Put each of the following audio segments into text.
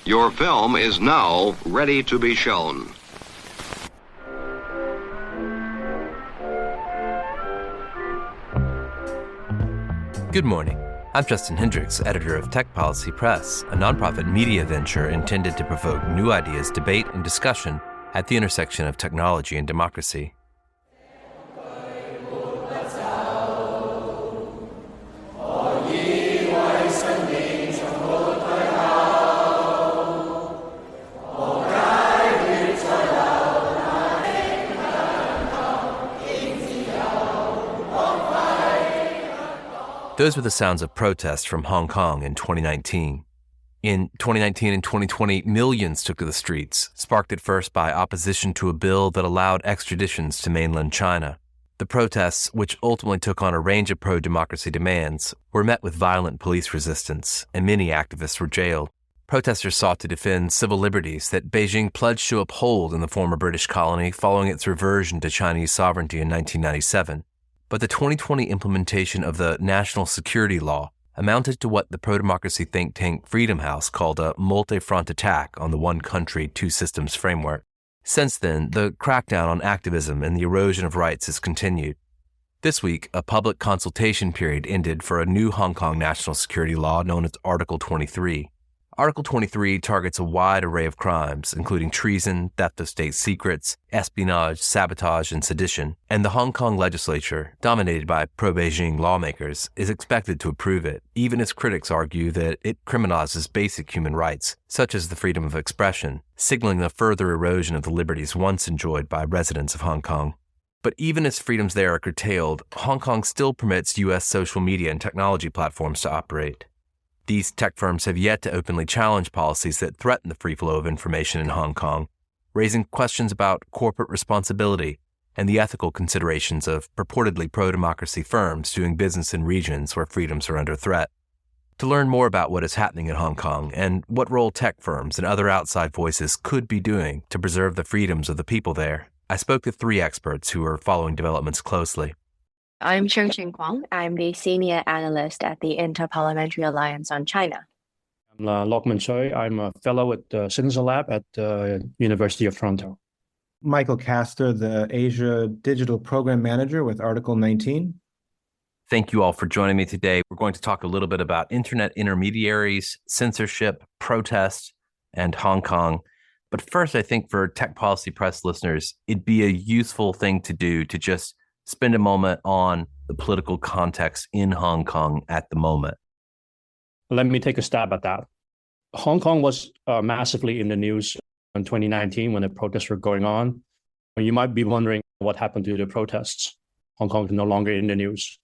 Your film is now ready to be shown. Good morning. I'm Justin Hendrix, editor of Tech Policy Press, a nonprofit media venture intended to provoke new ideas, debate, and discussion at the intersection of technology and democracy. Those were the sounds of protest from Hong Kong in 2019. In 2019 and 2020, millions took to the streets, sparked at first by opposition to a bill that allowed extraditions to mainland China. The protests, which ultimately took on a range of pro-democracy demands, were met with violent police resistance, and many activists were jailed. Protesters sought to defend civil liberties that Beijing pledged to uphold in the former British colony following its reversion to Chinese sovereignty in 1997. But the 2020 implementation of the national security law amounted to what the pro-democracy think tank Freedom House called a multi-front attack on the one country, two systems framework. Since then, the crackdown on activism and the erosion of rights has continued. This week, a public consultation period ended for a new Hong Kong national security law known as Article 23. Article 23 targets a wide array of crimes, including treason, theft of state secrets, espionage, sabotage, and sedition, and the Hong Kong legislature, dominated by pro-Beijing lawmakers, is expected to approve it, even as critics argue that it criminalizes basic human rights, such as the freedom of expression, signaling the further erosion of the liberties once enjoyed by residents of Hong Kong. But even as freedoms there are curtailed, Hong Kong still permits U.S. social media and technology platforms to operate. These tech firms have yet to openly challenge policies that threaten the free flow of information in Hong Kong, raising questions about corporate responsibility and the ethical considerations of purportedly pro-democracy firms doing business in regions where freedoms are under threat. To learn more about what is happening in Hong Kong and what role tech firms and other outside voices could be doing to preserve the freedoms of the people there, I spoke to three experts who are following developments closely. I'm Cheng Kwang. I'm the senior analyst at the Interparliamentary Alliance on China. I'm Lokman Choi. I'm a fellow at the Citizen Lab at the University of Toronto. Michael Castor, the Asia Digital Program Manager with Article 19. Thank you all for joining me today. We're going to talk a little bit about internet intermediaries, censorship, protest, and Hong Kong. But first, I think for Tech Policy Press listeners, it'd be a useful thing to do to just spend a moment on the political context in Hong Kong at the moment. Let me take a stab at that. Hong Kong was massively in the news in 2019 when the protests were going on. You might be wondering what happened to the protests. Hong Kong is no longer in the news.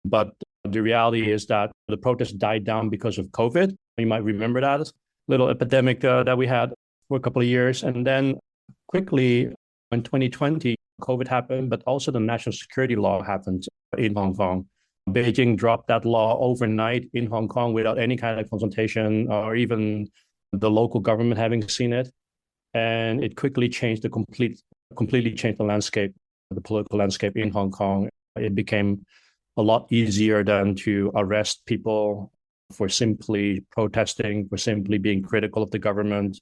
But the reality is that the protests died down because of COVID. You might remember that little epidemic that we had for a couple of years. And then quickly in 2020, COVID happened, but also the national security law happened in Hong Kong. Beijing dropped that law overnight in Hong Kong without any kind of consultation or even the local government having seen it. And it quickly changed completely changed the landscape, the political landscape in Hong Kong. It became a lot easier than to arrest people for simply protesting, for simply being critical of the government.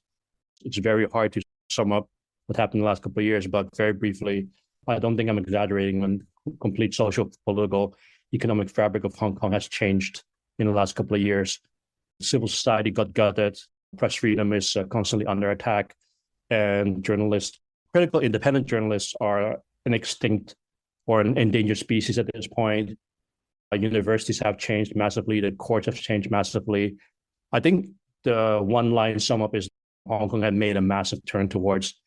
It's very hard to sum up what happened in the last couple of years, but very briefly, I don't think I'm exaggerating when complete social, political, economic fabric of Hong Kong has changed in the last couple of years. Civil society got gutted, press freedom is constantly under attack, and journalists, critical independent journalists are an extinct or an endangered species at this point. Universities have changed massively, the courts have changed massively. I think the one line sum up is Hong Kong had made a massive turn towards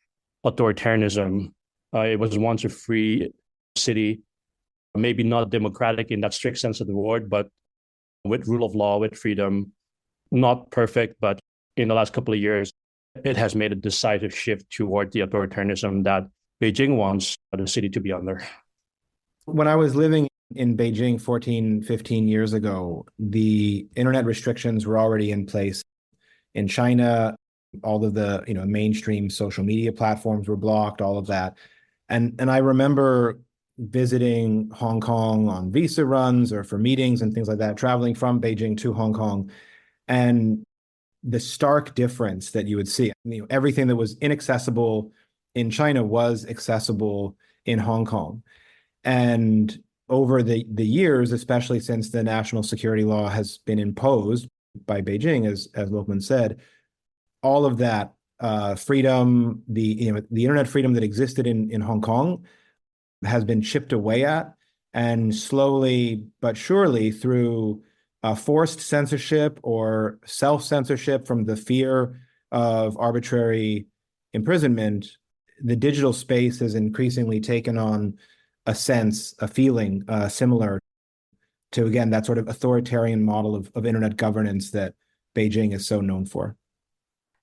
authoritarianism. It was once a free city, maybe not democratic in that strict sense of the word, but with rule of law, with freedom, not perfect, but in the last couple of years, it has made a decisive shift toward the authoritarianism that Beijing wants the city to be under. When I was living in Beijing 14, 15 years ago, the internet restrictions were already in place. In China, all of the mainstream social media platforms were blocked, all of that. And I remember visiting Hong Kong on visa runs or for meetings and things like that, traveling from Beijing to Hong Kong. And the stark difference that you would see. Everything that was inaccessible in China was accessible in Hong Kong. And over the years, especially since the national security law has been imposed by Beijing, as Lokman said, all of that freedom, the internet freedom that existed in Hong Kong has been chipped away at, and slowly but surely through forced censorship or self-censorship from the fear of arbitrary imprisonment, the digital space has increasingly taken on a feeling similar to, again, that sort of authoritarian model of internet governance that Beijing is so known for.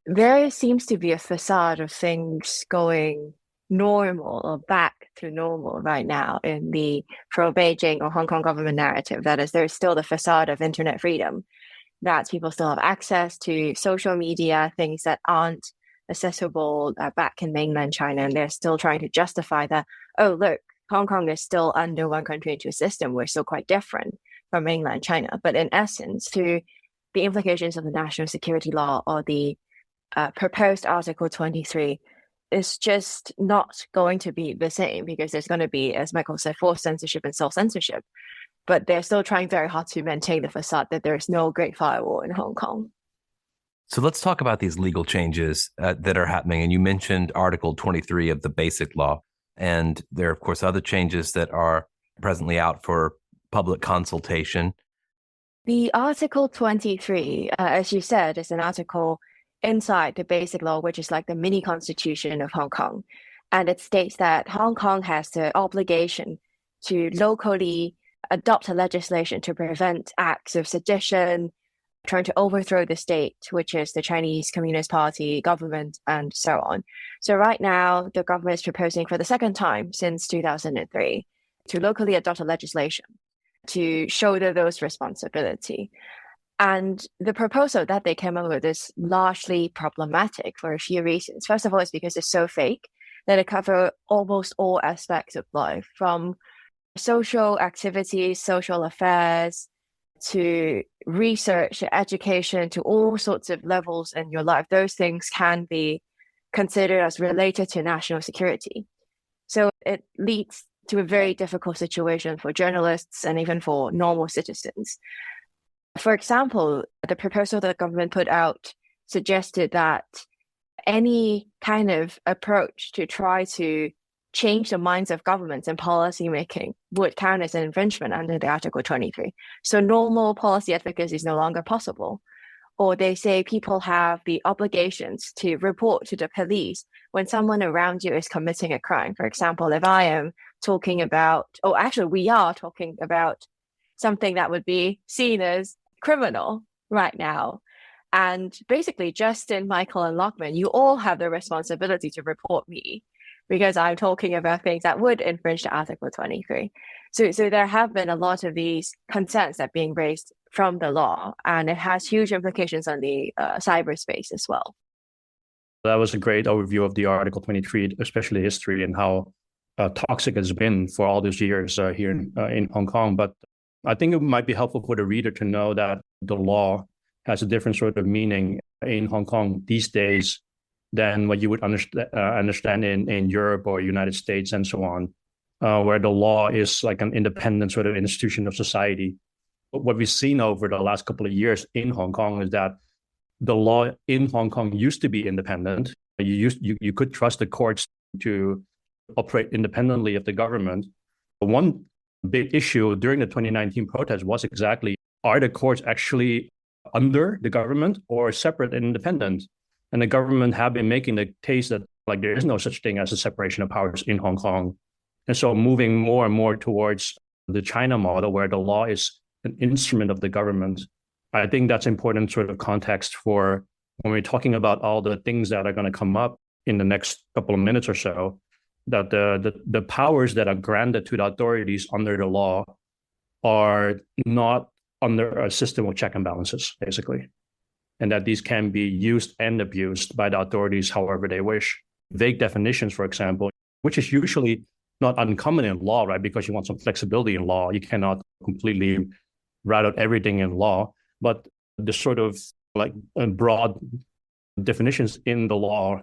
There seems to be a facade of things going normal or back to normal right now in the pro-Beijing or Hong Kong government narrative. That is, there's still the facade of internet freedom, that people still have access to social media, things that aren't accessible back in mainland China, and they're still trying to justify that, oh, look, Hong Kong is still under one country, two system. We're still quite different from mainland China. But in essence, through the implications of the national security law or the proposed Article 23, it's just not going to be the same, because there's going to be, as Michael said, forced censorship and self-censorship. But they're still trying very hard to maintain the facade that there is no Great Firewall in Hong Kong. So let's talk about these legal changes that are happening. And you mentioned Article 23 of the Basic Law. And there are, of course, other changes that are presently out for public consultation. The Article 23, as you said, is an article inside the Basic Law, which is like the mini constitution of Hong Kong. And it states that Hong Kong has the obligation to locally adopt a legislation to prevent acts of sedition, trying to overthrow the state, which is the Chinese Communist Party government, and so on. So right now, the government is proposing for the second time since 2003 to locally adopt a legislation to shoulder those responsibility. And the proposal that they came up with is largely problematic for a few reasons. First of all, it's because it's so fake that it covers almost all aspects of life, from social activities, social affairs, to research, education, to all sorts of levels in your life. Those things can be considered as related to national security. So it leads to a very difficult situation for journalists and even for normal citizens. For example, the proposal that the government put out suggested that any kind of approach to try to change the minds of governments and policy making would count as an infringement under the Article 23. So normal policy advocacy is no longer possible. Or they say people have the obligations to report to the police when someone around you is committing a crime. For example, if I am talking about, we are talking about something that would be seen as criminal right now. And basically, Justin, Michael, and Lokman, you all have the responsibility to report me, because I'm talking about things that would infringe the Article 23. So there have been a lot of these concerns that are being raised from the law, and it has huge implications on the cyberspace as well. That was a great overview of the Article 23, especially history and how toxic it's been for all these years here in Hong Kong. But I think it might be helpful for the reader to know that the law has a different sort of meaning in Hong Kong these days than what you would understand in Europe or United States and so on, where the law is like an independent sort of institution of society. But what we've seen over the last couple of years in Hong Kong is that the law in Hong Kong used to be independent. You could trust the courts to operate independently of the government. But one big issue during the 2019 protest was exactly, are the courts actually under the government or separate and independent? And the government have been making the case that like there is no such thing as a separation of powers in Hong Kong. And so moving more and more towards the China model, where the law is an instrument of the government, I think that's important sort of context for when we're talking about all the things that are going to come up in the next couple of minutes or so, that the powers that are granted to the authorities under the law are not under a system of check and balances, basically. And that these can be used and abused by the authorities however they wish. Vague definitions, for example, which is usually not uncommon in law, right? Because you want some flexibility in law. You cannot completely write out everything in law. But the sort of like broad definitions in the law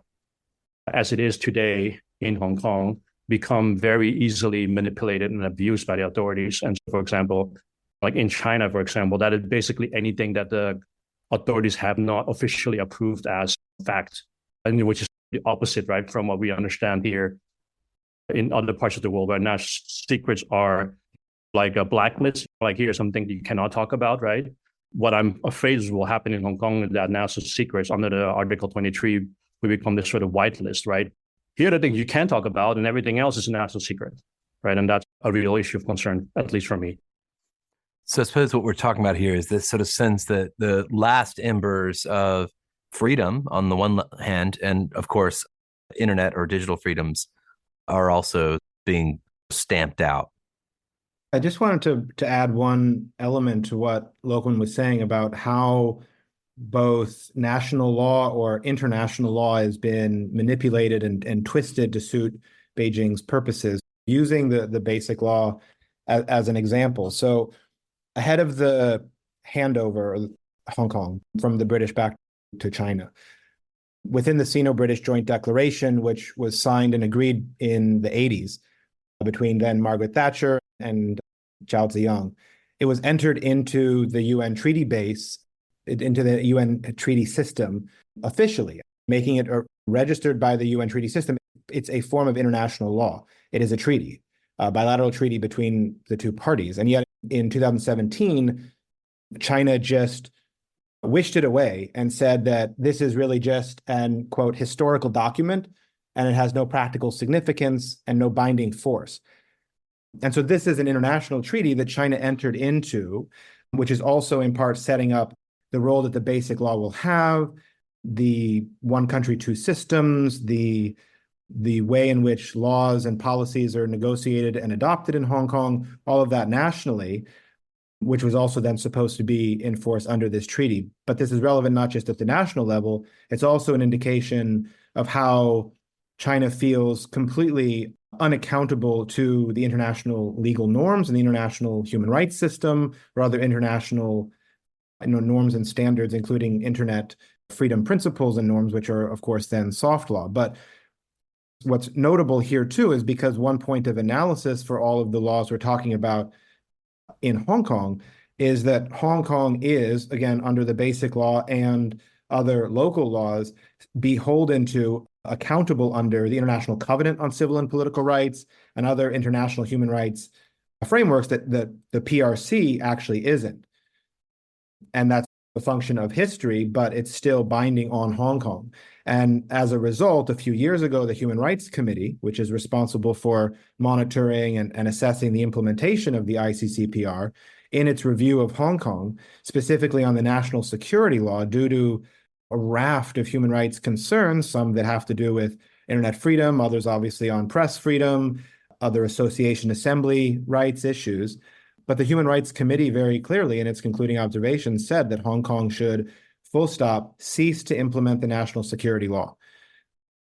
as it is today in Hong Kong become very easily manipulated and abused by the authorities. And for example, like in China, for example, that is basically anything that the authorities have not officially approved as fact, and which is the opposite, right, from what we understand here in other parts of the world, where national secrets are like a blacklist, like here's something that you cannot talk about, right? What I'm afraid will happen in Hong Kong is that national secrets under the Article 23 will become this sort of whitelist, right? Here are the things you can talk about, and everything else is a national secret, right? And that's a real issue of concern, at least for me. So I suppose what we're talking about here is this sort of sense that the last embers of freedom on the one hand, and of course, internet or digital freedoms are also being stamped out. I just wanted to add one element to what Loken was saying about how both national law or international law has been manipulated and twisted to suit Beijing's purposes, using the basic law as an example. So ahead of the handover of Hong Kong from the British back to China, within the Sino-British Joint Declaration, which was signed and agreed in the 80s between then Margaret Thatcher and Zhao Ziyang, it was entered into the UN treaty base, into the UN treaty system officially, making it registered by the UN treaty system. It's a form of international law. It is a treaty, a bilateral treaty between the two parties. And yet in 2017, China just wished it away and said that this is really just an, quote, historical document, and it has no practical significance and no binding force. And so this is an international treaty that China entered into, which is also in part setting up the role that the basic law will have, the one country, two systems, the way in which laws and policies are negotiated and adopted in Hong Kong, all of that nationally, which was also then supposed to be enforced under this treaty. But this is relevant not just at the national level, it's also an indication of how China feels completely unaccountable to the international legal norms and the international human rights system, or other international norms and standards, including internet freedom principles and norms, which are, of course, then soft law. But what's notable here, too, is because one point of analysis for all of the laws we're talking about in Hong Kong is that Hong Kong is, again, under the basic law and other local laws, beholden to, accountable under the International Covenant on Civil and Political Rights and other international human rights frameworks that the PRC actually isn't. And that's a function of history, but it's still binding on Hong Kong. And as a result, a few years ago, the Human Rights Committee, which is responsible for monitoring and assessing the implementation of the ICCPR, in its review of Hong Kong, specifically on the national security law, due to a raft of human rights concerns, some that have to do with internet freedom, others obviously on press freedom, other association assembly rights issues. But the Human Rights Committee very clearly in its concluding observations said that Hong Kong should, full stop, cease to implement the national security law.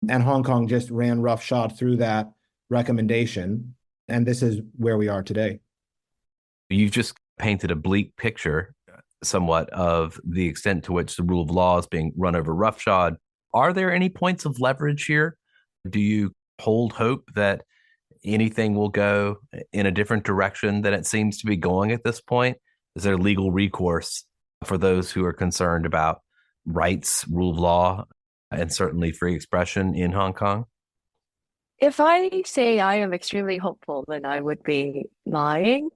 And Hong Kong just ran roughshod through that recommendation. And this is where we are today. You've just painted a bleak picture somewhat of the extent to which the rule of law is being run over roughshod. Are there any points of leverage here? Do you hold hope that anything will go in a different direction than it seems to be going at this point? Is there legal recourse for those who are concerned about rights, rule of law, and certainly free expression in Hong Kong? If I say I am extremely hopeful, then I would be lying,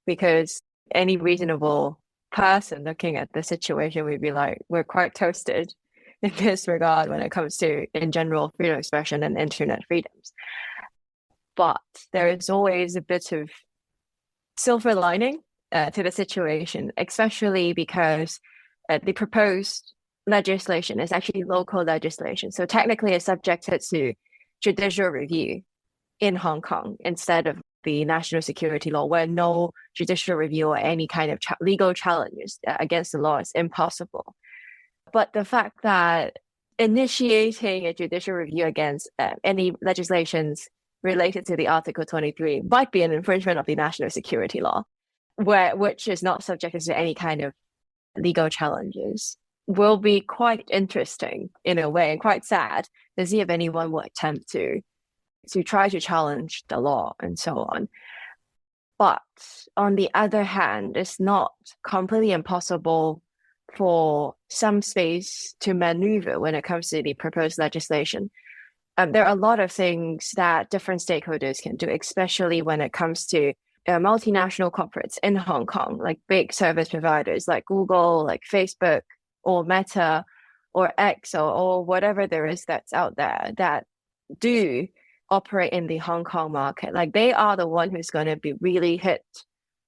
because any reasonable person looking at the situation would be like, we're quite toasted in this regard when it comes to, in general, freedom of expression and internet freedoms. But there is always a bit of silver lining to the situation, especially because the proposed legislation is actually local legislation. So technically it's subjected to judicial review in Hong Kong instead of the national security law, where no judicial review or any kind of legal challenges against the law is impossible. But the fact that initiating a judicial review against any legislations related to the Article 23 might be an infringement of the national security law, which is not subjected to any kind of legal challenges, will be quite interesting in a way and quite sad to see if anyone will attempt to try to challenge the law and so on. But on the other hand, it's not completely impossible for some space to maneuver when it comes to the proposed legislation. There are a lot of things that different stakeholders can do, especially when it comes to multinational corporates in Hong Kong, like big service providers like Google, like Facebook, or Meta, or X, or whatever there is that's out there that do operate in the Hong Kong market. Like they are the one who's going to be really hit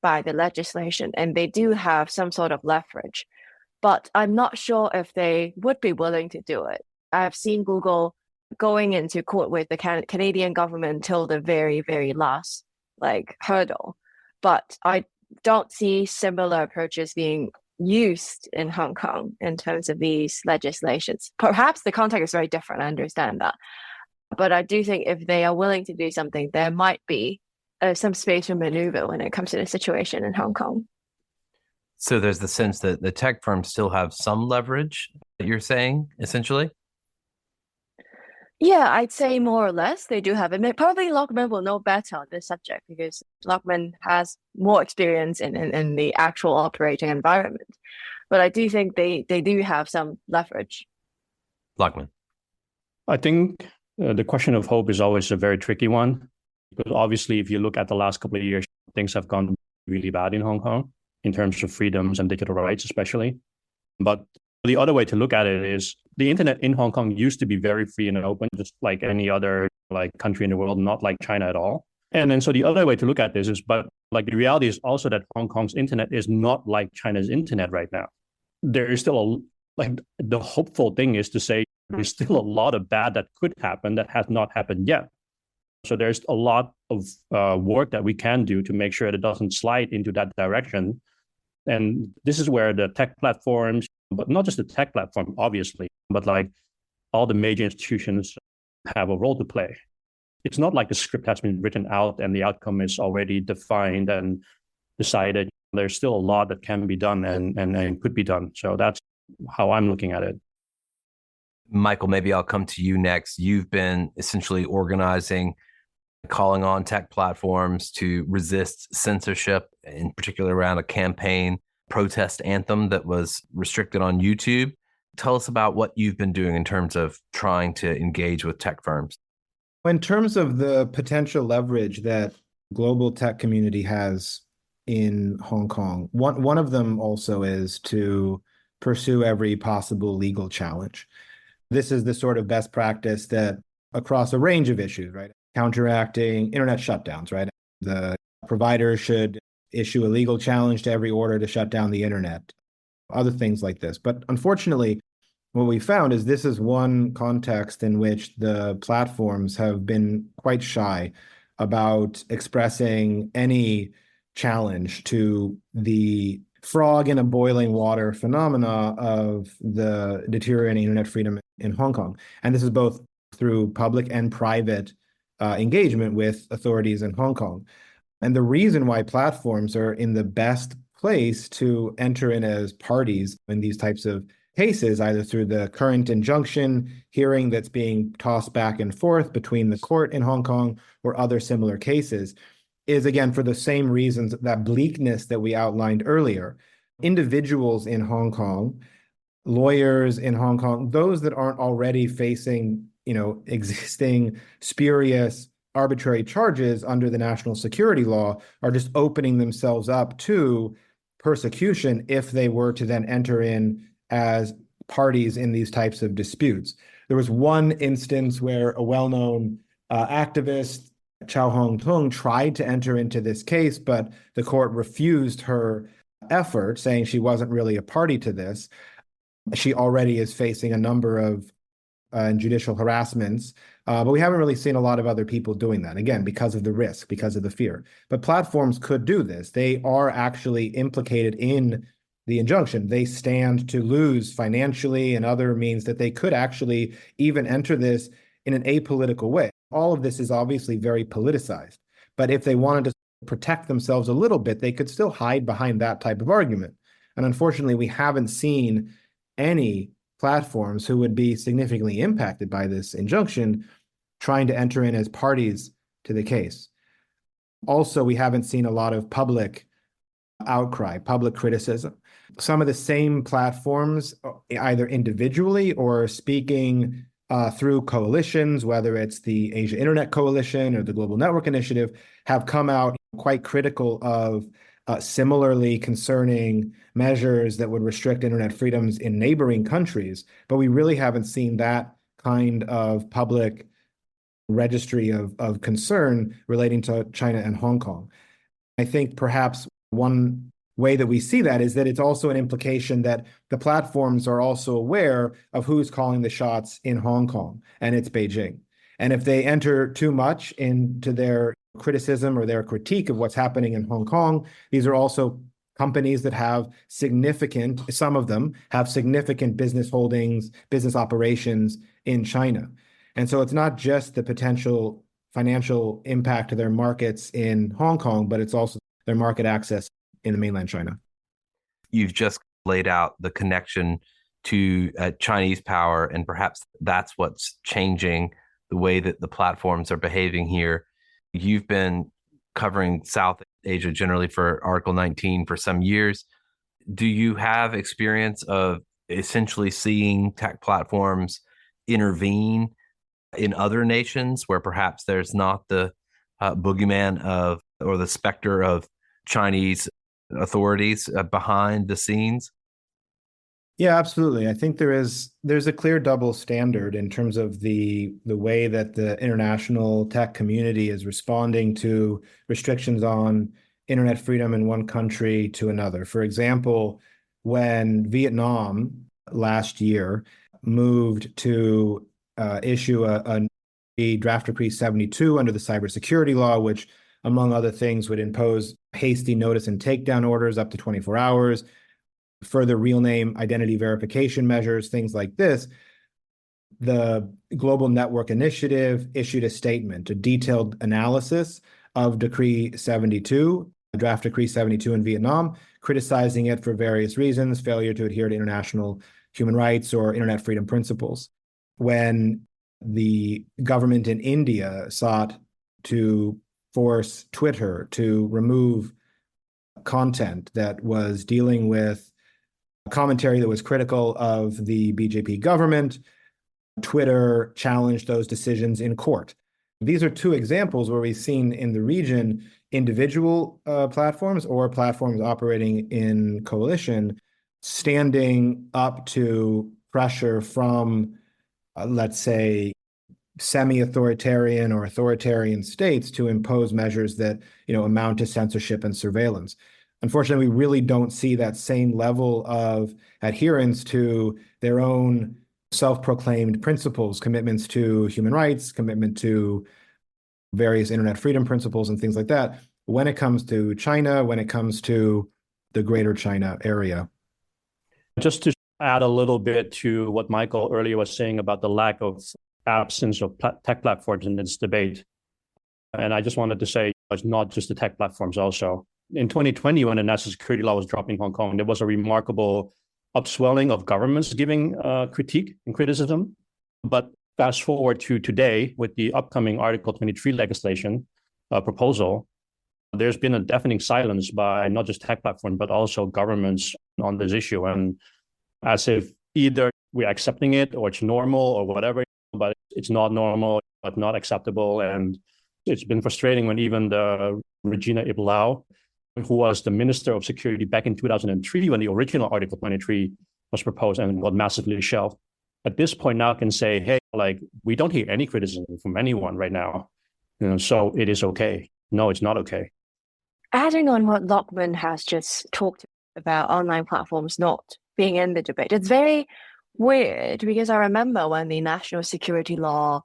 by the legislation, and they do have some sort of leverage. But I'm not sure if they would be willing to do it. I've seen Google going into court with the Canadian government till the very, very last hurdle. But I don't see similar approaches being used in Hong Kong in terms of these legislations. Perhaps the context is very different, I understand that. But I do think if they are willing to do something, there might be some space for maneuver when it comes to the situation in Hong Kong. So there's the sense that the tech firms still have some leverage, that you're saying, essentially? Yeah, I'd say more or less they do have it. Probably Lockman will know better on this subject because Lockman has more experience in the actual operating environment. But I do think they do have some leverage. Lockman. I think the question of hope is always a very tricky one, because obviously if you look at the last couple of years, things have gone really bad in Hong Kong in terms of freedoms and digital rights especially. But the other way to look at it is the internet in Hong Kong used to be very free and open, just like any other country in the world, not like China at all. And then so the other way to look at this is, but the reality is also that Hong Kong's internet is not like China's internet right now. There is still the hopeful thing is to say there's still a lot of bad that could happen that has not happened yet. So there's a lot of work that we can do to make sure that it doesn't slide into that direction. And this is where the tech platforms, but not just the tech platform, obviously, but all the major institutions have a role to play. It's not like the script has been written out and the outcome is already defined and decided. There's still a lot that can be done and could be done. So that's how I'm looking at it. Michael, maybe I'll come to you next. You've been essentially organizing, calling on tech platforms to resist censorship, in particular around a campaign protest anthem that was restricted on YouTube. Tell us about what you've been doing in terms of trying to engage with tech firms. In terms of the potential leverage that global tech community has in Hong Kong, one of them also is to pursue every possible legal challenge. This is the sort of best practice that across a range of issues, right? Counteracting internet shutdowns, right? The provider should issue a legal challenge to every order to shut down the internet, other things like this. But unfortunately, what we found is this is one context in which the platforms have been quite shy about expressing any challenge to the frog in a boiling water phenomena of the deteriorating internet freedom in Hong Kong. And this is both through public and private engagement with authorities in Hong Kong. And the reason why platforms are in the best place to enter in as parties in these types of cases, either through the current injunction hearing that's being tossed back and forth between the court in Hong Kong or other similar cases, is again for the same reasons, that bleakness that we outlined earlier. Individuals in Hong Kong, lawyers in Hong Kong, those that aren't already facing, existing spurious arbitrary charges under the national security law, are just opening themselves up to persecution if they were to then enter in as parties in these types of disputes. There was one instance where a well-known activist, Chow Hong Tung, tried to enter into this case, but the court refused her effort, saying she wasn't really a party to this. She already is facing a number of judicial harassments, but we haven't really seen a lot of other people doing that, again, because of the risk, because of the fear. But platforms could do this. They are actually implicated in the injunction. They stand to lose financially and other means that they could actually even enter this in an apolitical way. All of this is obviously very politicized, but if they wanted to protect themselves a little bit, they could still hide behind that type of argument. And unfortunately, we haven't seen any platforms who would be significantly impacted by this injunction trying to enter in as parties to the case. Also, we haven't seen a lot of public outcry, public criticism. Some of the same platforms, either individually or speaking through coalitions, whether it's the Asia Internet Coalition or the Global Network Initiative, have come out quite critical of similarly concerning measures that would restrict internet freedoms in neighboring countries. But we really haven't seen that kind of public registry of concern relating to China and Hong Kong. I think perhaps one way that we see that is that it's also an implication that the platforms are also aware of who's calling the shots in Hong Kong, and it's Beijing. And if they enter too much into their criticism or their critique of what's happening in Hong Kong, these are also companies that have significant, some of them have significant business holdings, business operations in China. And so it's not just the potential financial impact to their markets in Hong Kong, but it's also their market access in the mainland China. You've just laid out the connection to Chinese power, and perhaps that's what's changing the way that the platforms are behaving here. You've been covering South Asia generally for Article 19 for some years. Do you have experience of essentially seeing tech platforms intervene in other nations where perhaps there's not the boogeyman of or the specter of Chinese authorities behind the scenes? Yeah, absolutely. I think there's a clear double standard in terms of the way that the international tech community is responding to restrictions on internet freedom in one country to another. For example, when Vietnam last year moved to issue a draft decree 72 under the cybersecurity law, which among other things would impose hasty notice and takedown orders up to 24 hours, further real name identity verification measures, things like this, the Global Network Initiative issued a statement, a detailed analysis of Decree 72, Draft Decree 72 in Vietnam, criticizing it for various reasons, failure to adhere to international human rights or internet freedom principles. When the government in India sought to force Twitter to remove content that was dealing with commentary that was critical of the BJP government, Twitter challenged those decisions in court. These are two examples where we've seen in the region individual platforms or platforms operating in coalition standing up to pressure from, let's say, semi-authoritarian or authoritarian states to impose measures that, amount to censorship and surveillance. Unfortunately, we really don't see that same level of adherence to their own self-proclaimed principles, commitments to human rights, commitment to various internet freedom principles and things like that when it comes to China, when it comes to the Greater China area. Just to add a little bit to what Michael earlier was saying about the lack of absence of tech platforms in this debate. And I just wanted to say it's not just the tech platforms also. In 2020, when the national security law was dropped in Hong Kong, there was a remarkable upswelling of governments giving critique and criticism. But fast forward to today with the upcoming Article 23 legislation proposal, there's been a deafening silence by not just tech platforms, but also governments on this issue. And as if either we're accepting it or it's normal or whatever, but it's not normal, but not acceptable. And it's been frustrating when even the Regina Iplau, who was the Minister of Security back in 2003 when the original Article 23 was proposed and got massively shelved, at this point now can say, hey, we don't hear any criticism from anyone right now, so it is okay. No, it's not okay. Adding on what Lockman has just talked about online platforms not being in the debate, it's very weird because I remember when the national security law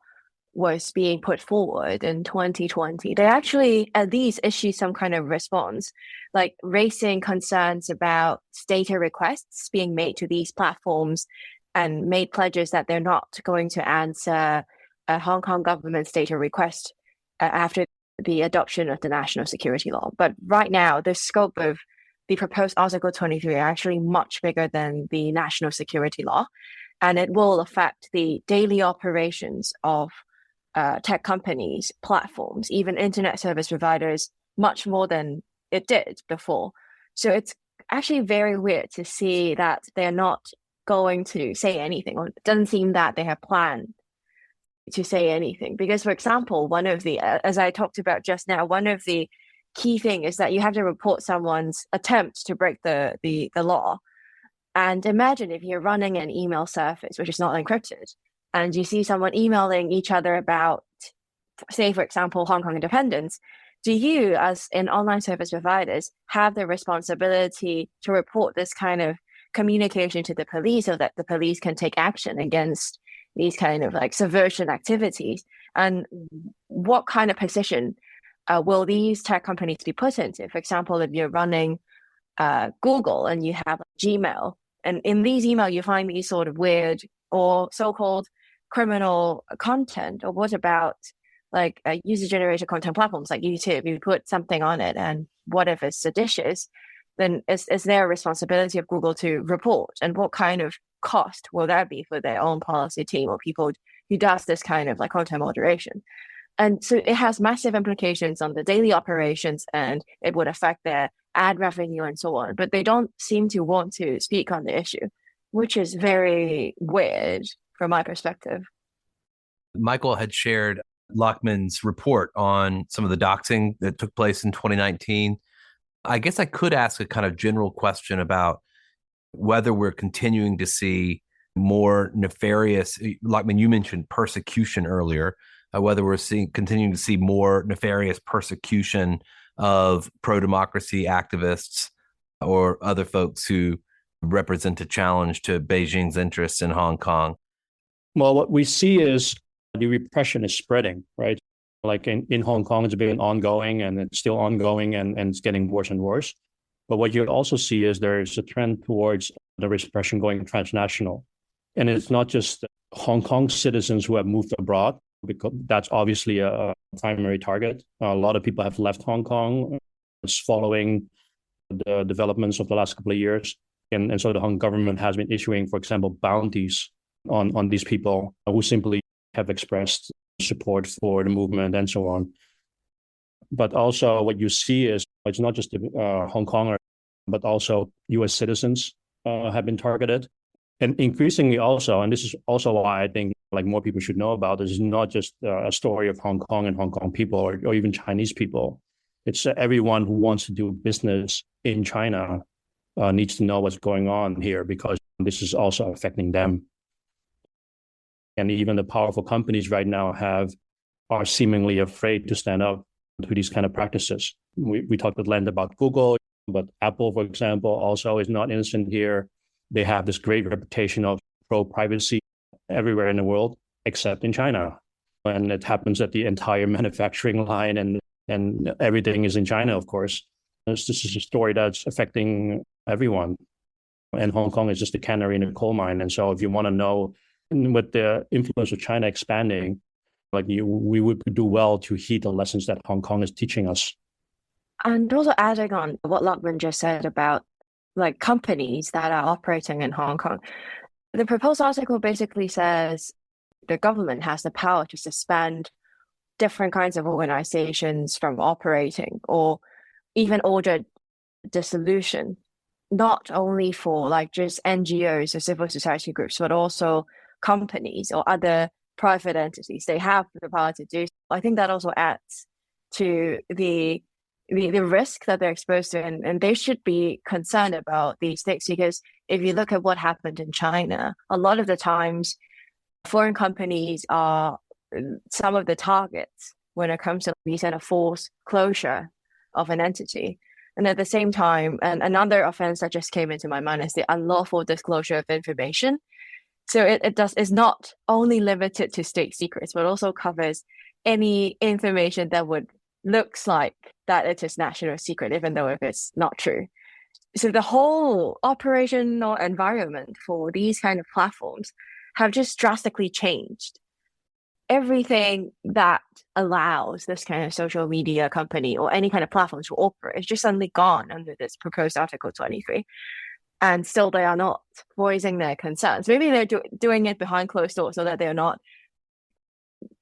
was being put forward in 2020, they actually at least issued some kind of response, like raising concerns about data requests being made to these platforms and made pledges that they're not going to answer a Hong Kong government's data request after the adoption of the national security law. But right now, the scope of the proposed Article 23 are actually much bigger than the national security law, and it will affect the daily operations of tech companies, platforms, even internet service providers, much more than it did before. So it's actually very weird to see that they're not going to say anything, or it doesn't seem that they have planned to say anything. Because, for example, one of the, as I talked about just now, one of the key thing is that you have to report someone's attempt to break the law. And imagine if you're running an email service, which is not encrypted, and you see someone emailing each other about, say, for example, Hong Kong independence. Do you, as in online service providers, have the responsibility to report this kind of communication to the police so that the police can take action against these kind of like subversion activities? And what kind of position will these tech companies be put into? For example, if you're running Google and you have Gmail, and in these emails you find these sort of weird or so-called criminal content, or what about like user-generated content platforms like YouTube? You put something on it, and what if it's seditious? Then is there a responsibility of Google to report? And what kind of cost will that be for their own policy team or people who does this kind of like content moderation? And so it has massive implications on the daily operations, and it would affect their ad revenue and so on. But they don't seem to want to speak on the issue, which is very weird from my perspective. Michael had shared Lachman's report on some of the doxing that took place in 2019. I guess I could ask a kind of general question about whether we're continuing to see more nefarious, Lachman, you mentioned persecution earlier, whether we're continuing to see more nefarious persecution of pro-democracy activists or other folks who represent a challenge to Beijing's interests in Hong Kong. Well, what we see is the repression is spreading, right? Like in Hong Kong, it's been ongoing and it's still ongoing and it's getting worse and worse. But what you also see is there's a trend towards the repression going transnational. And it's not just Hong Kong citizens who have moved abroad, because that's obviously a primary target. A lot of people have left Hong Kong following the developments of the last couple of years. And so the Hong Kong government has been issuing, for example, bounties on these people who simply have expressed support for the movement and so on. But also what you see is it's not just Hong Kongers, but also US citizens have been targeted. And increasingly also, and this is also why I think like more people should know about this, is not just a story of Hong Kong and Hong Kong people or even Chinese people. It's everyone who wants to do business in China needs to know what's going on here, because this is also affecting them. And even the powerful companies right now are seemingly afraid to stand up to these kind of practices. We talked at length about Google, but Apple, for example, also is not innocent here. They have this great reputation of pro-privacy everywhere in the world, except in China. And it happens that the entire manufacturing line and everything is in China, of course. This is a story that's affecting everyone. And Hong Kong is just a canary in a coal mine. And so if you want to know, with the influence of China expanding, we would do well to heed the lessons that Hong Kong is teaching us. And also adding on what Lachman just said about like companies that are operating in Hong Kong, the proposed article basically says the government has the power to suspend different kinds of organizations from operating, or even order dissolution, not only for like just NGOs or civil society groups, but also companies or other private entities. They have the power to do so. I think that also adds to the risk that they're exposed to, and they should be concerned about these things, because if you look at what happened in China, a lot of the times foreign companies are some of the targets when it comes to these kind of forced closure of an entity. And at the same time, and another offense that just came into my mind is the unlawful disclosure of information. So it's not only limited to state secrets, but also covers any information that looks like that it is national secret, even though if it's not true. So the whole operational environment for these kind of platforms have just drastically changed. everything that allows this kind of social media company or any kind of platform to operate is just suddenly gone under this proposed Article 23. And still they are not voicing their concerns. Maybe they're doing it behind closed doors so that they're not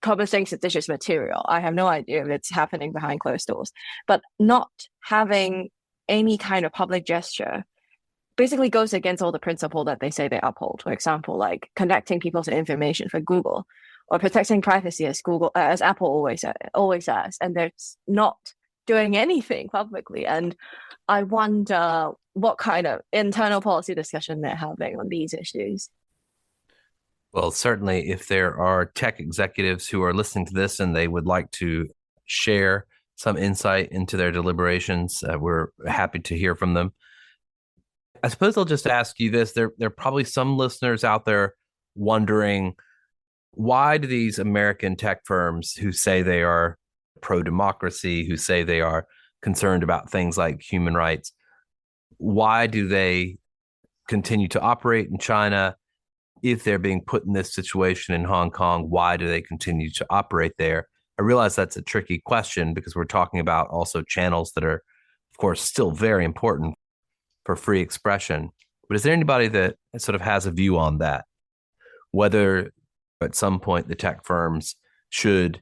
publishing seditious material. I have no idea if it's happening behind closed doors. But not having any kind of public gesture basically goes against all the principle that they say they uphold. For example, like connecting people to information for Google, or protecting privacy as Apple always says, and they're not doing anything publicly. And I wonder what kind of internal policy discussion they're having on these issues. Well, certainly if there are tech executives who are listening to this and they would like to share some insight into their deliberations, we're happy to hear from them. I suppose I'll just ask you this. There are probably some listeners out there wondering, why do these American tech firms who say they are pro-democracy, who say they are concerned about things like human rights, why do they continue to operate in China? If they're being put in this situation in Hong Kong, why do they continue to operate there? I realize that's a tricky question because we're talking about also channels that are, of course, still very important for free expression. But is there anybody that sort of has a view on that? Whether at some point the tech firms should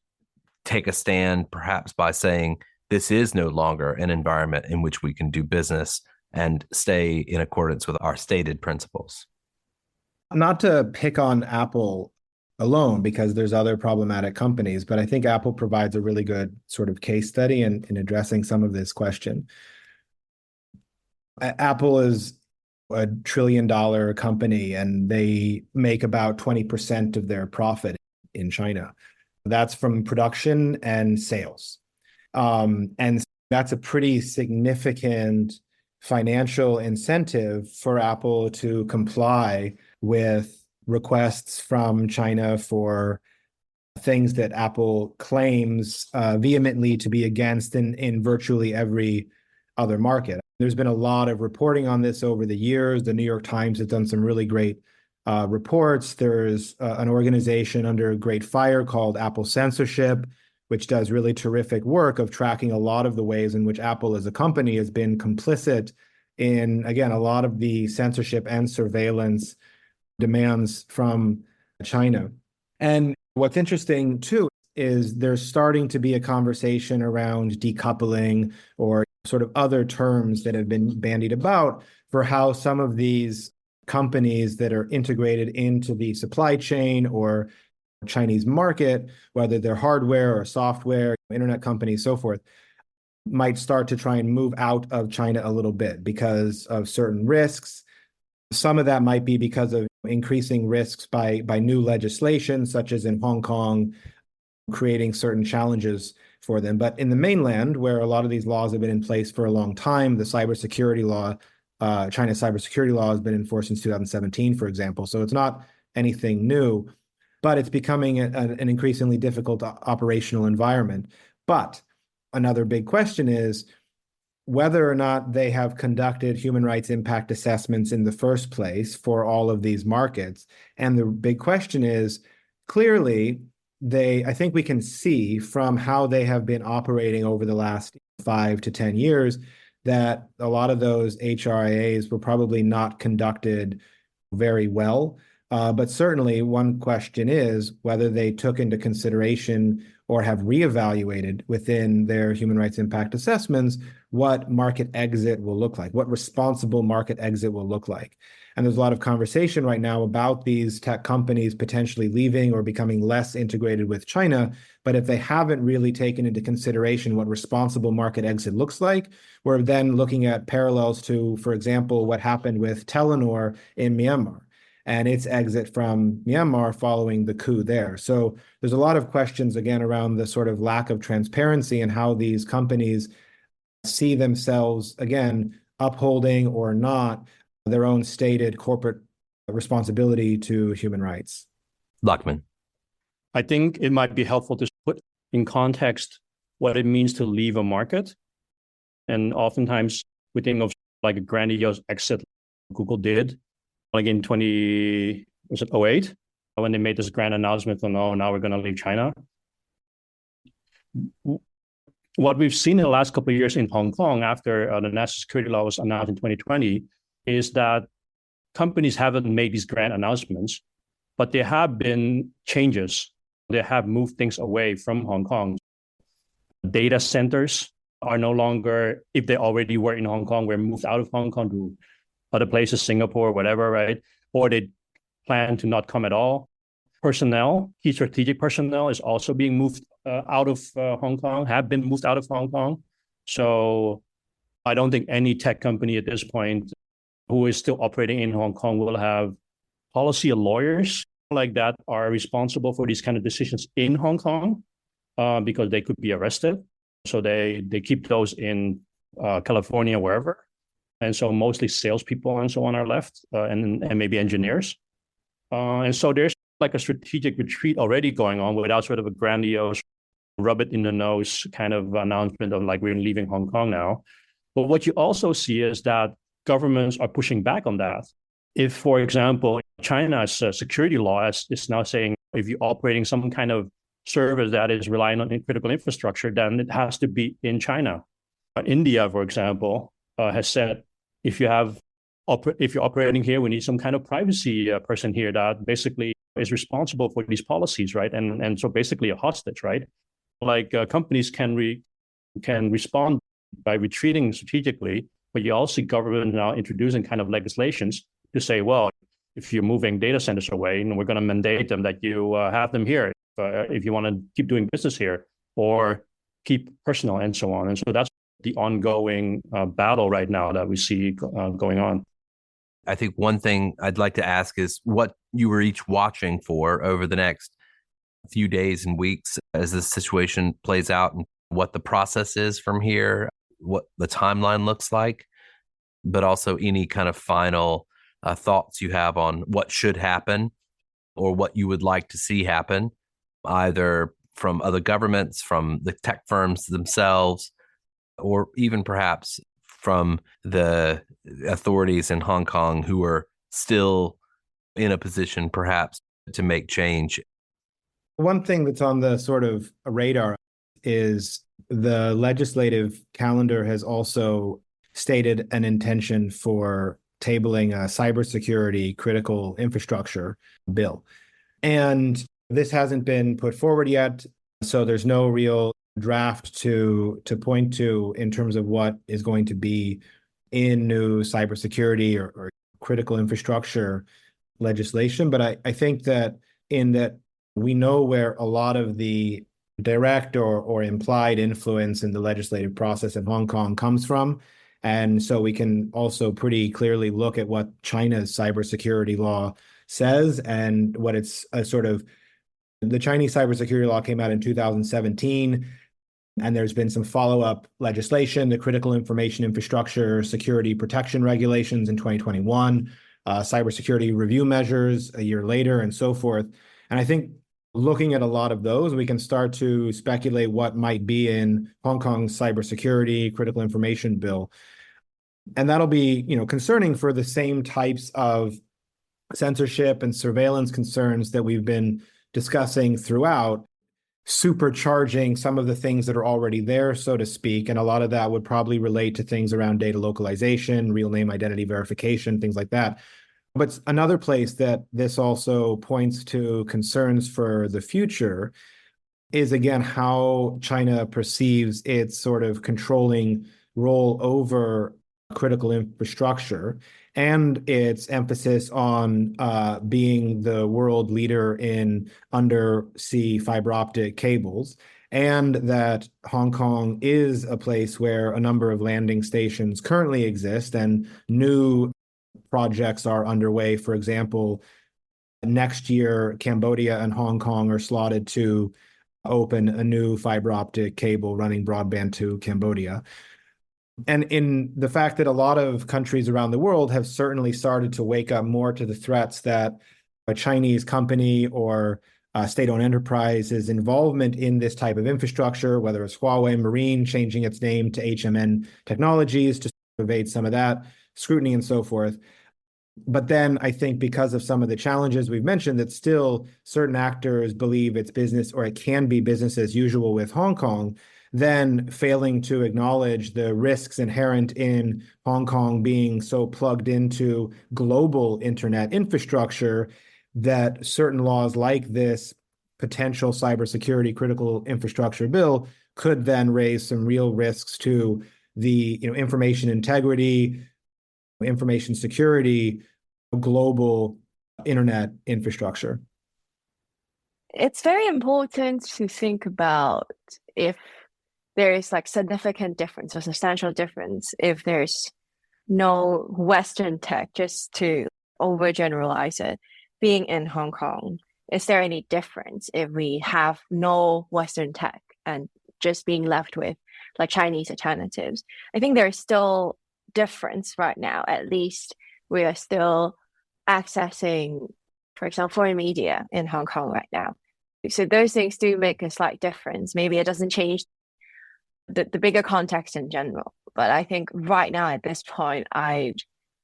take a stand, perhaps by saying this is no longer an environment in which we can do business and stay in accordance with our stated principles? Not to pick on Apple alone, because there's other problematic companies, but I think Apple provides a really good sort of case study in addressing some of this question. Apple is a $1 trillion company, and they make about 20% of their profit in China. That's from production and sales. And that's a pretty significant financial incentive for Apple to comply with requests from China for things that Apple claims vehemently to be against in virtually every other market. There's been a lot of reporting on this over the years. The New York Times has done some really great reports. There's an organization under great fire called Apple Censorship, which does really terrific work of tracking a lot of the ways in which Apple as a company has been complicit in, again, a lot of the censorship and surveillance demands from China. And what's interesting, too, is there's starting to be a conversation around decoupling or sort of other terms that have been bandied about for how some of these companies that are integrated into the supply chain or Chinese market, whether they're hardware or software, internet companies, so forth, might start to try and move out of China a little bit because of certain risks. Some of that might be because of increasing risks by new legislation, such as in Hong Kong, creating certain challenges for them. But in the mainland, where a lot of these laws have been in place for a long time, the cybersecurity law, China's cybersecurity law has been enforced since 2017, for example. So it's not anything new, but it's becoming an increasingly difficult operational environment. But another big question is whether or not they have conducted human rights impact assessments in the first place for all of these markets. And the big question is, clearly, I think we can see from how they have been operating over the last 5 to 10 years that a lot of those HRIAs were probably not conducted very well. But certainly one question is whether they took into consideration or have reevaluated within their human rights impact assessments what market exit will look like, what responsible market exit will look like. And there's a lot of conversation right now about these tech companies potentially leaving or becoming less integrated with China. But if they haven't really taken into consideration what responsible market exit looks like, we're then looking at parallels to, for example, what happened with Telenor in Myanmar and its exit from Myanmar following the coup there. So there's a lot of questions, again, around the sort of lack of transparency and how these companies see themselves, again, upholding or not their own stated corporate responsibility to human rights. Lachman. I think it might be helpful to put in context what it means to leave a market. And oftentimes we think of like a grandiose exit Google did, like in 2008. when they made this grand announcement on, oh, now we're going to leave China. What we've seen in the last couple of years in Hong Kong after the national security law was announced in 2020 is that companies haven't made these grand announcements, but there have been changes. They have moved things away from Hong Kong. Data centers are no longer, if they already were in Hong Kong, were moved out of Hong Kong to other places, Singapore, whatever, right? Or they plan to not come at all. Personnel, key strategic personnel is also being moved out of Hong Kong, have been moved out of Hong Kong. So I don't think any tech company at this point who is still operating in Hong Kong will have policy lawyers like that are responsible for these kind of decisions in Hong Kong because they could be arrested. So they keep those in California, wherever. And so mostly salespeople and so on are left and maybe engineers. And so there's like a strategic retreat already going on without sort of a grandiose rub it in the nose kind of announcement of like we're leaving Hong Kong now. But what you also see is that governments are pushing back on that. If, for example, China's security law is now saying if you're operating some kind of service that is relying on critical infrastructure, then it has to be in China. India, for example, has said if you're operating here, we need some kind of privacy person here that basically is responsible for these policies, right? And so basically a hostage, right? Like companies can respond by retreating strategically, but you also see government now introducing kind of legislations to say, well, if you're moving data centers away, and we're going to mandate them that you have them here if you want to keep doing business here or keep personnel and so on. And so that's the ongoing battle right now that we see going on. I think one thing I'd like to ask is what you were each watching for over the next few days and weeks as this situation plays out and what the process is from here, what the timeline looks like, but also any kind of final thoughts you have on what should happen or what you would like to see happen, either from other governments, from the tech firms themselves, or even perhaps from the authorities in Hong Kong who are still in a position perhaps to make change. One thing that's on the sort of radar is the legislative calendar has also stated an intention for tabling a cybersecurity critical infrastructure bill. And this hasn't been put forward yet, so there's no real draft to point to in terms of what is going to be in new cybersecurity or critical infrastructure legislation. But I think that in that we know where a lot of the direct or implied influence in the legislative process in Hong Kong comes from. And so we can also pretty clearly look at what China's cybersecurity law says and what it's a sort of, the Chinese cybersecurity law came out in 2017, and there's been some follow-up legislation, the Critical Information Infrastructure Security Protection Regulations in 2021, cybersecurity review measures a year later, and so forth. And I think looking at a lot of those, we can start to speculate what might be in Hong Kong's cybersecurity critical information bill. And that'll be, concerning for the same types of censorship and surveillance concerns that we've been discussing throughout, supercharging some of the things that are already there, so to speak. And a lot of that would probably relate to things around data localization, real name identity verification, things like that. But another place that this also points to concerns for the future is, again, how China perceives its sort of controlling role over critical infrastructure and its emphasis on being the world leader in undersea fiber optic cables, and that Hong Kong is a place where a number of landing stations currently exist and new projects are underway. For example, next year, Cambodia and Hong Kong are slotted to open a new fiber optic cable running broadband to Cambodia. And in the fact that a lot of countries around the world have certainly started to wake up more to the threats that a Chinese company or state-owned enterprise's involvement in this type of infrastructure, whether it's Huawei Marine changing its name to HMN Technologies to evade some of that scrutiny and so forth. But then I think because of some of the challenges we've mentioned, that still certain actors believe it's business, or it can be business as usual with Hong Kong, then failing to acknowledge the risks inherent in Hong Kong being so plugged into global internet infrastructure that certain laws like this potential cybersecurity critical infrastructure bill could then raise some real risks to the information integrity, information security, global internet infrastructure. It's very important to think about if there is like significant difference or substantial difference if there's no Western tech, just to overgeneralize it, being in Hong Kong. Is there any difference if we have no Western tech and just being left with like Chinese alternatives? I think there's still difference right now. At least we are still accessing, for example, foreign media in Hong Kong right now. So those things do make a slight difference. Maybe it doesn't change the bigger context in general. But I think right now at this point, I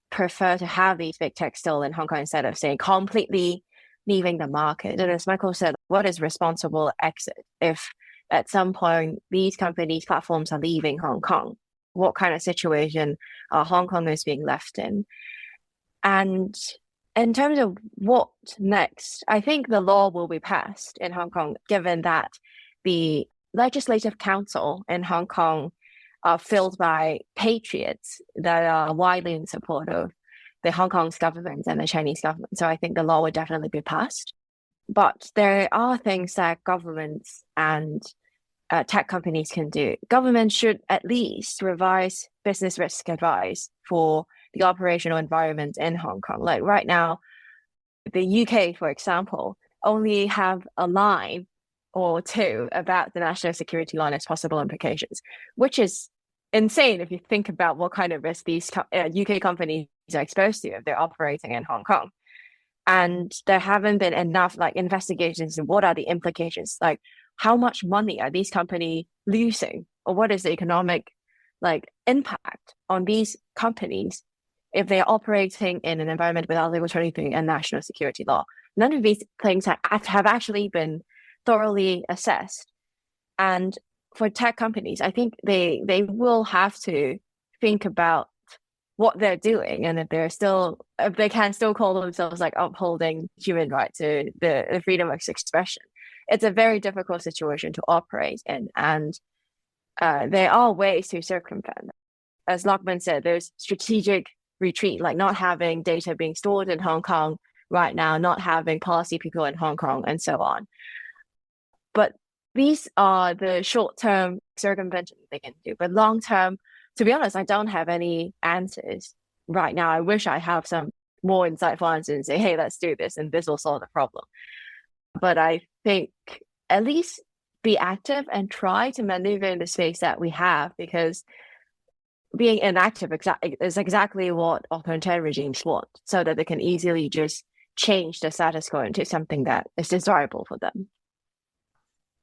prefer to have these big tech still in Hong Kong instead of saying completely leaving the market. And as Michael said, what is responsible exit? If at some point these companies, platforms are leaving Hong Kong, what kind of situation are Hong Kongers being left in? And in terms of what next, I think the law will be passed in Hong Kong, given that the Legislative Council in Hong Kong are filled by patriots that are widely in support of the Hong Kong's government and the Chinese government. So I think the law will definitely be passed. But there are things that governments and tech companies can do. Government should at least revise business risk advice for the operational environment in Hong Kong. Like right now, the UK, for example, only have a line or two about the national security law and its possible implications, which is insane if you think about what kind of risk these UK companies are exposed to if they're operating in Hong Kong. And there haven't been enough like investigations into what are the implications, like how much money are these companies losing, or what is the economic like impact on these companies if they're operating in an environment without Article 23 and national security law. None of these things have actually been thoroughly assessed. And for tech companies, I think they will have to think about what they're doing, and if they can still call themselves like upholding human rights or the freedom of expression. It's a very difficult situation to operate in, and there are ways to circumvent. As Lockman said, there's strategic retreat, like not having data being stored in Hong Kong right now, not having policy people in Hong Kong, and so on. But these are the short-term circumvention they can do. But long-term, to be honest, I don't have any answers right now. I wish I have some more insightful answers and say, hey, let's do this, and this will solve the problem. But I think at least be active and try to maneuver in the space that we have, because being inactive is exactly what authoritarian regimes want, so that they can easily just change the status quo into something that is desirable for them.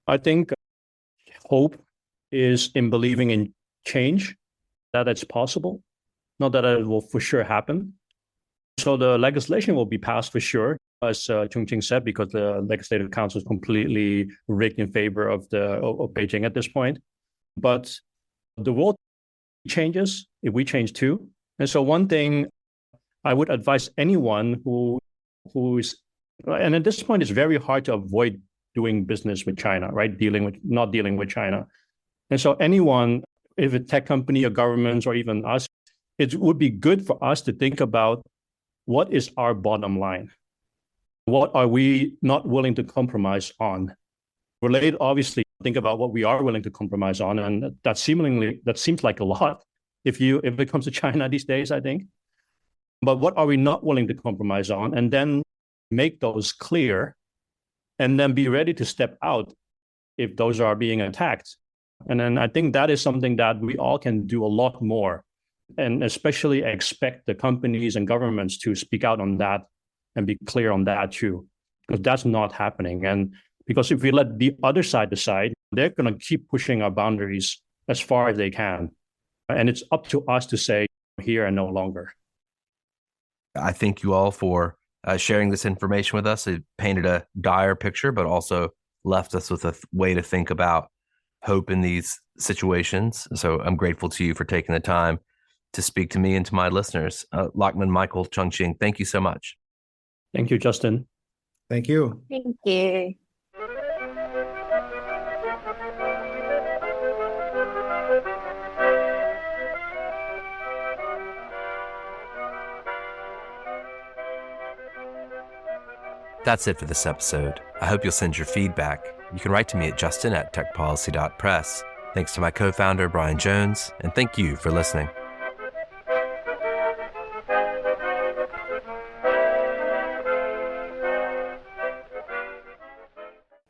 I think hope is in believing in change, that it's possible, not that it will for sure happen. So the legislation will be passed for sure, as Chung Ching said, because the Legislative Council is completely rigged in favor of Beijing at this point. But the world changes if we change too. And so one thing I would advise anyone who's, and at this point it's very hard to avoid doing business with China, right? Not dealing with China. And so anyone, if a tech company or governments or even us, it would be good for us to think about what is our bottom line? What are we not willing to compromise on? Related, obviously, think about what we are willing to compromise on. And that seems like a lot if it comes to China these days, I think. But what are we not willing to compromise on? And then make those clear, and then be ready to step out if those are being attacked. And then I think that is something that we all can do a lot more, and especially expect the companies and governments to speak out on that and be clear on that too, because that's not happening. And because if we let the other side decide, they're going to keep pushing our boundaries as far as they can. And it's up to us to say here and no longer. I thank you all for sharing this information with us. It painted a dire picture, but also left us with a way to think about hope in these situations. So I'm grateful to you for taking the time to speak to me and to my listeners. Lachman Michael Chungqing, thank you so much. Thank you, Justin. Thank you. Thank you. That's it for this episode. I hope you'll send your feedback. You can write to me at justin@techpolicy.press. Thanks to my co-founder, Brian Jones, and thank you for listening.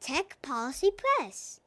Tech Policy Press.